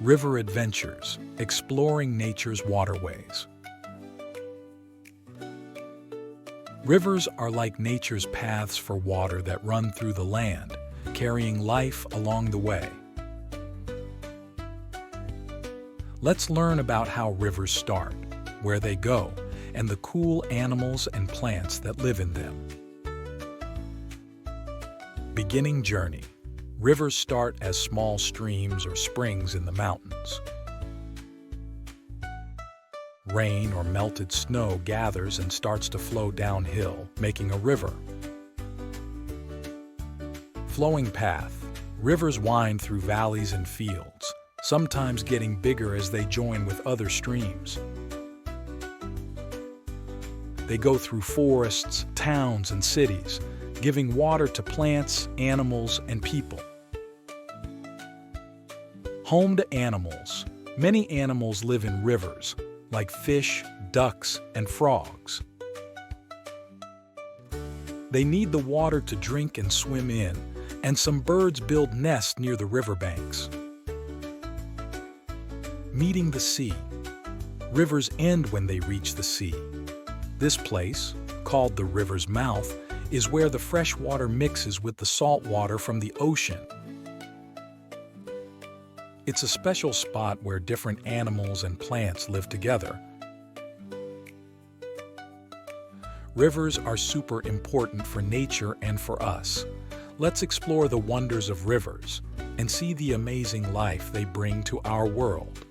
River adventures, exploring nature's waterways. Rivers are like nature's paths for water that run through the land, carrying life along the way. Let's learn about how rivers start, where they go, and the cool animals and plants that live in them. Beginning journey. Rivers start as small streams or springs in the mountains. Rain or melted snow gathers and starts to flow downhill, making a river. Flowing path. Rivers wind through valleys and fields, sometimes getting bigger as they join with other streams. They go through forests, towns, and cities, giving water to plants, animals, and people. Home to animals. Many animals live in rivers, like fish, ducks, and frogs. They need the water to drink and swim in, and some birds build nests near the riverbanks. Meeting the sea. Rivers end when they reach the sea. This place, called the river's mouth, is where the fresh water mixes with the salt water from the ocean. It's a special spot where different animals and plants live together. Rivers are super important for nature and for us. Let's explore the wonders of rivers and see the amazing life they bring to our world.